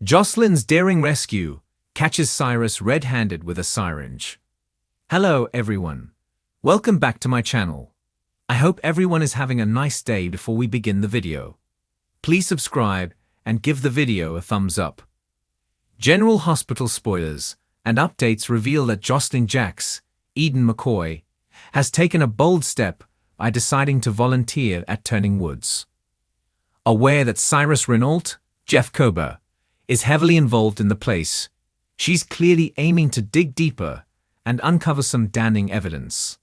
Josslyn's daring rescue catches Cyrus red-handed with a syringe. Hello everyone. Welcome back to my channel. I hope everyone is having a nice day. Before we begin the video, please subscribe and give the video a thumbs up. General Hospital spoilers and updates reveal that Josslyn Jax, Eden McCoy, has taken a bold step by deciding to volunteer at Turning Woods. Aware that Cyrus Renault, Jeff Kober, is heavily involved in the place, she's clearly aiming to dig deeper and uncover some damning evidence.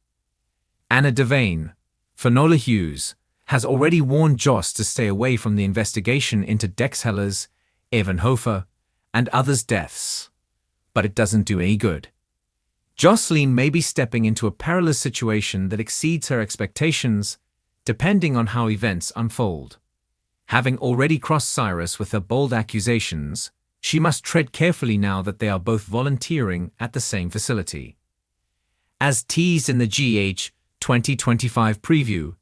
Anna Devane, Finola Hughes, has already warned Joss to stay away from the investigation into Dex Heller's, Evan Hofer, and others' deaths. But it doesn't do any good. Josslyn may be stepping into a perilous situation that exceeds her expectations, depending on how events unfold. Having already crossed Cyrus with her bold accusations, she must tread carefully now that they are both volunteering at the same facility. As teased in the GH 2025 preview,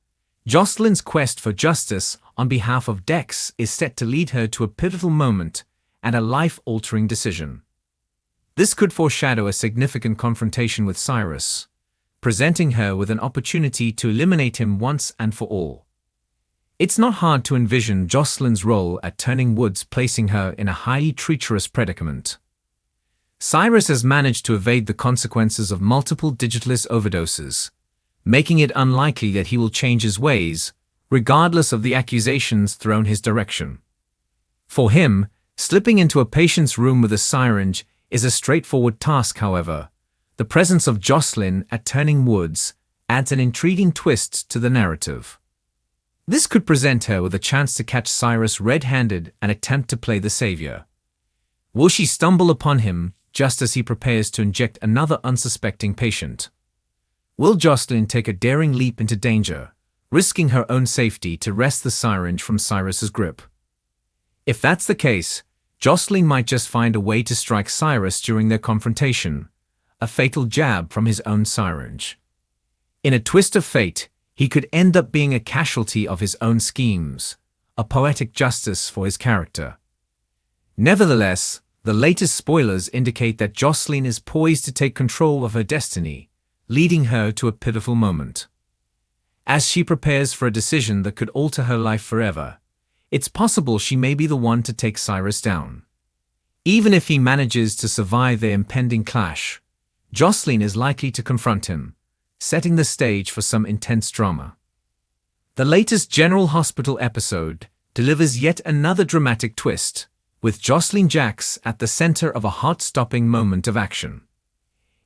Josslyn's quest for justice on behalf of Dex is set to lead her to a pivotal moment and a life-altering decision. This could foreshadow a significant confrontation with Cyrus, presenting her with an opportunity to eliminate him once and for all. It's not hard to envision Josslyn's role at Turning Woods placing her in a highly treacherous predicament. Cyrus has managed to evade the consequences of multiple Digitalis overdoses, making it unlikely that he will change his ways, regardless of the accusations thrown his direction. For him, slipping into a patient's room with a syringe is a straightforward task. However, the presence of Josslyn at Turning Woods adds an intriguing twist to the narrative. This could present her with a chance to catch Cyrus red-handed and attempt to play the savior. Will she stumble upon him just as he prepares to inject another unsuspecting patient? Will Josslyn take a daring leap into danger, risking her own safety to wrest the syringe from Cyrus's grip? If that's the case, Josslyn might just find a way to strike Cyrus during their confrontation, a fatal jab from his own syringe. In a twist of fate, he could end up being a casualty of his own schemes, a poetic justice for his character. Nevertheless, the latest spoilers indicate that Josslyn is poised to take control of her destiny, leading her to a pivotal moment. As she prepares for a decision that could alter her life forever, it's possible she may be the one to take Cyrus down. Even if he manages to survive their impending clash, Josslyn is likely to confront him, setting the stage for some intense drama. The latest General Hospital episode delivers yet another dramatic twist, with Josslyn Jax at the center of a heart-stopping moment of action.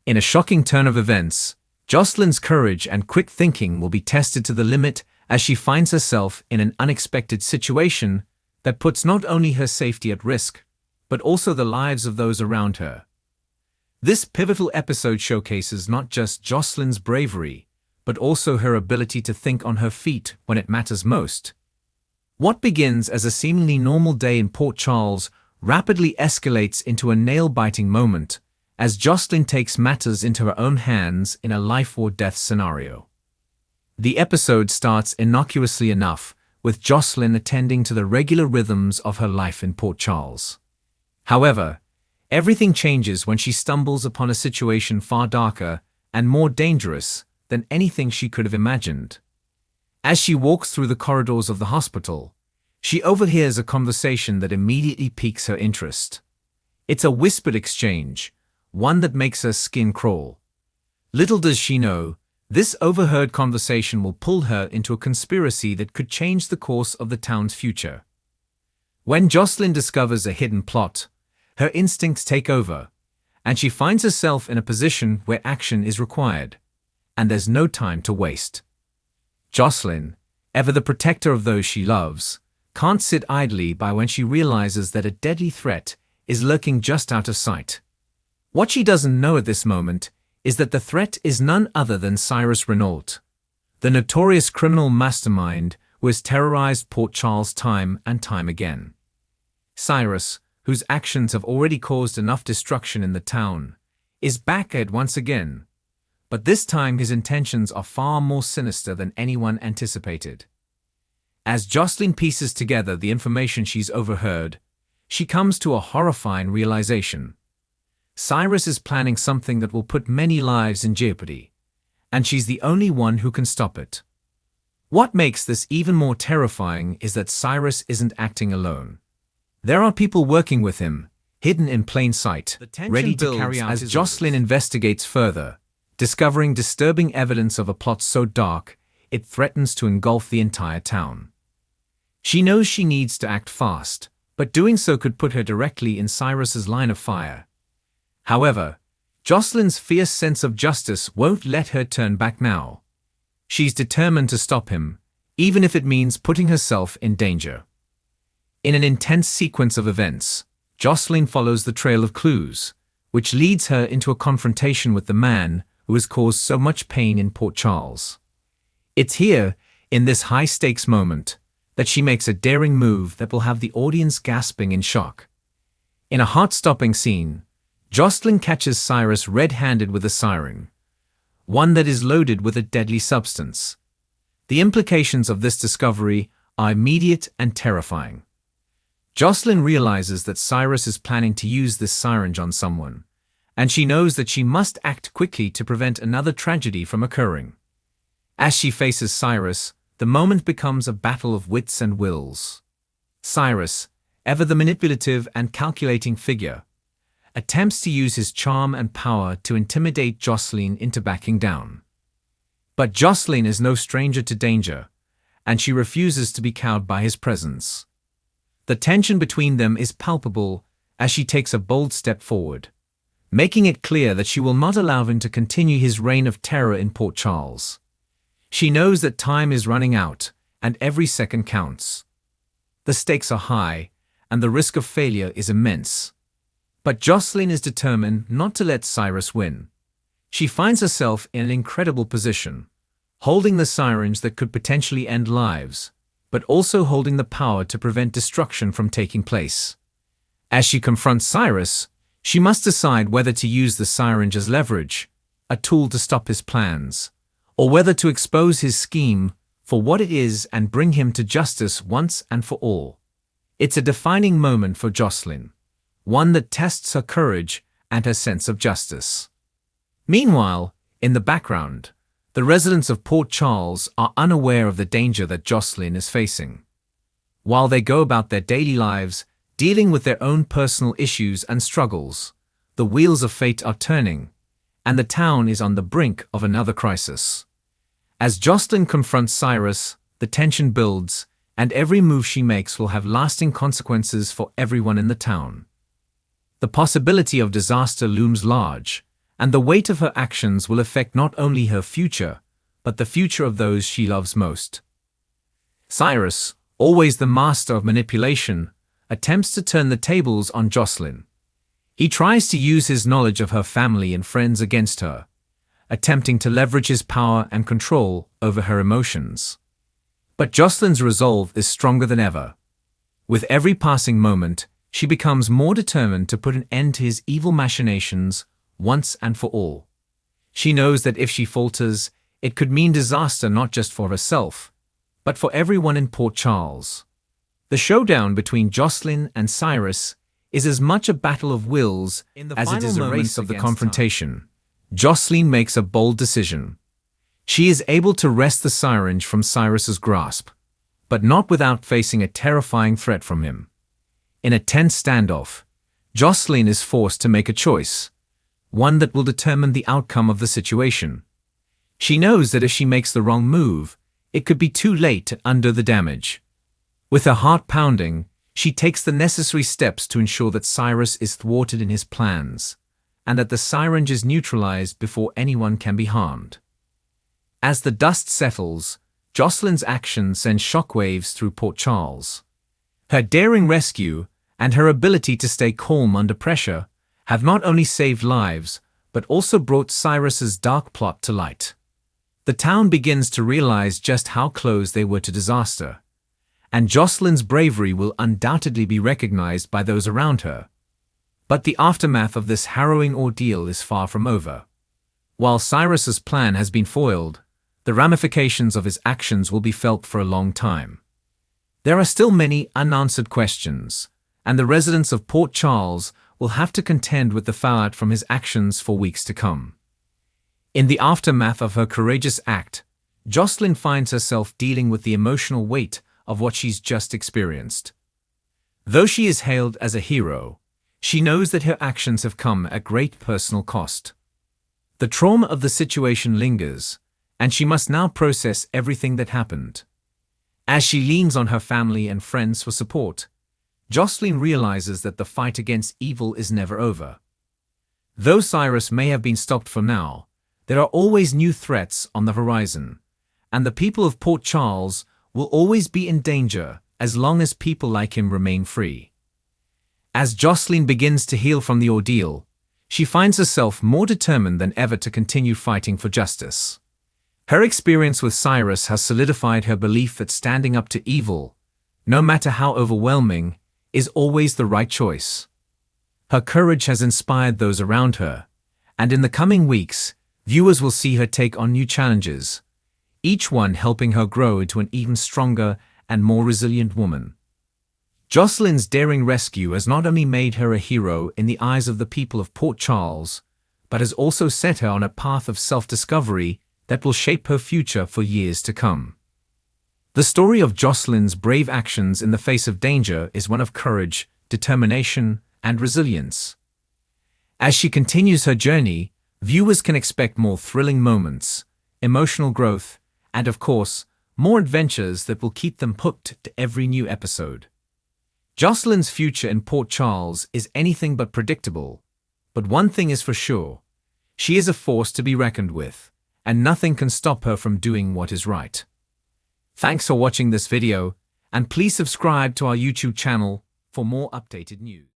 In a shocking turn of events, Josslyn's courage and quick thinking will be tested to the limit as she finds herself in an unexpected situation that puts not only her safety at risk, but also the lives of those around her. This pivotal episode showcases not just Josslyn's bravery, but also her ability to think on her feet when it matters most. What begins as a seemingly normal day in Port Charles rapidly escalates into a nail-biting moment as Josslyn takes matters into her own hands in a life-or-death scenario. The episode starts innocuously enough, with Josslyn attending to the regular rhythms of her life in Port Charles. However, everything changes when she stumbles upon a situation far darker and more dangerous than anything she could have imagined. As she walks through the corridors of the hospital, she overhears a conversation that immediately piques her interest. It's a whispered exchange, one that makes her skin crawl. Little does she know, this overheard conversation will pull her into a conspiracy that could change the course of the town's future. When Josslyn discovers a hidden plot, her instincts take over, and she finds herself in a position where action is required, and there's no time to waste. Josslyn, ever the protector of those she loves, can't sit idly by when she realizes that a deadly threat is lurking just out of sight. What she doesn't know at this moment is that the threat is none other than Cyrus Renault, the notorious criminal mastermind who has terrorized Port Charles time and time again. Cyrus, whose actions have already caused enough destruction in the town, is back at it once again, but this time his intentions are far more sinister than anyone anticipated. As Josslyn pieces together the information she's overheard, she comes to a horrifying realization. Cyrus is planning something that will put many lives in jeopardy, and she's the only one who can stop it. What makes this even more terrifying is that Cyrus isn't acting alone. There are people working with him, hidden in plain sight, ready to carry out as Josslyn investigates further, discovering disturbing evidence of a plot so dark it threatens to engulf the entire town. She knows she needs to act fast, but doing so could put her directly in Cyrus's line of fire. However, Josslyn's fierce sense of justice won't let her turn back now. She's determined to stop him, even if it means putting herself in danger. In an intense sequence of events, Josslyn follows the trail of clues, which leads her into a confrontation with the man who has caused so much pain in Port Charles. It's here, in this high-stakes moment, that she makes a daring move that will have the audience gasping in shock. In a heart-stopping scene, Josslyn catches Cyrus red-handed with a syringe, one that is loaded with a deadly substance. The implications of this discovery are immediate and terrifying. Josslyn realizes that Cyrus is planning to use this syringe on someone, and she knows that she must act quickly to prevent another tragedy from occurring. As she faces Cyrus, the moment becomes a battle of wits and wills. Cyrus, ever the manipulative and calculating figure, attempts to use his charm and power to intimidate Josslyn into backing down. But Josslyn is no stranger to danger, and she refuses to be cowed by his presence. The tension between them is palpable as she takes a bold step forward, making it clear that she will not allow him to continue his reign of terror in Port Charles. She knows that time is running out, and every second counts. The stakes are high, and the risk of failure is immense. But Josslyn is determined not to let Cyrus win. She finds herself in an incredible position, holding the syringe that could potentially end lives, but also holding the power to prevent destruction from taking place. As she confronts Cyrus, she must decide whether to use the syringe as leverage, a tool to stop his plans, or whether to expose his scheme for what it is and bring him to justice once and for all. It's a defining moment for Josslyn, one that tests her courage and her sense of justice. Meanwhile, in the background, the residents of Port Charles are unaware of the danger that Josslyn is facing. While they go about their daily lives, dealing with their own personal issues and struggles, the wheels of fate are turning, and the town is on the brink of another crisis. As Josslyn confronts Cyrus, the tension builds, and every move she makes will have lasting consequences for everyone in the town. The possibility of disaster looms large, and the weight of her actions will affect not only her future, but the future of those she loves most. Cyrus, always the master of manipulation, attempts to turn the tables on Josslyn. He tries to use his knowledge of her family and friends against her, attempting to leverage his power and control over her emotions. But Josslyn's resolve is stronger than ever. With every passing moment, she becomes more determined to put an end to his evil machinations once and for all. She knows that if she falters, it could mean disaster not just for herself, but for everyone in Port Charles. The showdown between Josslyn and Cyrus is as much a battle of wills as it is a race of the confrontation. Josslyn makes a bold decision. She is able to wrest the syringe from Cyrus's grasp, but not without facing a terrifying threat from him. In a tense standoff, Josslyn is forced to make a choice, one that will determine the outcome of the situation. She knows that if she makes the wrong move, it could be too late to undo the damage. With her heart pounding, she takes the necessary steps to ensure that Cyrus is thwarted in his plans, and that the syringe is neutralized before anyone can be harmed. As the dust settles, Josslyn's actions send shockwaves through Port Charles. Her daring rescue and her ability to stay calm under pressure have not only saved lives, but also brought Cyrus's dark plot to light. The town begins to realize just how close they were to disaster, and Josslyn's bravery will undoubtedly be recognized by those around her. But the aftermath of this harrowing ordeal is far from over. While Cyrus's plan has been foiled, the ramifications of his actions will be felt for a long time. There are still many unanswered questions, and the residents of Port Charles will have to contend with the fallout from his actions for weeks to come. In the aftermath of her courageous act, Josslyn finds herself dealing with the emotional weight of what she's just experienced. Though she is hailed as a hero, she knows that her actions have come at great personal cost. The trauma of the situation lingers, and she must now process everything that happened. As she leans on her family and friends for support, Josslyn realizes that the fight against evil is never over. Though Cyrus may have been stopped for now, there are always new threats on the horizon, and the people of Port Charles will always be in danger as long as people like him remain free. As Josslyn begins to heal from the ordeal, she finds herself more determined than ever to continue fighting for justice. Her experience with Cyrus has solidified her belief that standing up to evil, no matter how overwhelming, is always the right choice. Her courage has inspired those around her, and in the coming weeks, viewers will see her take on new challenges, each one helping her grow into an even stronger and more resilient woman. Josslyn's daring rescue has not only made her a hero in the eyes of the people of Port Charles, but has also set her on a path of self-discovery that will shape her future for years to come. The story of Josslyn's brave actions in the face of danger is one of courage, determination, and resilience. As she continues her journey, viewers can expect more thrilling moments, emotional growth, and of course, more adventures that will keep them hooked to every new episode. Josslyn's future in Port Charles is anything but predictable, but one thing is for sure: she is a force to be reckoned with, and nothing can stop her from doing what is right. Thanks for watching this video, and please subscribe to our YouTube channel for more updated news.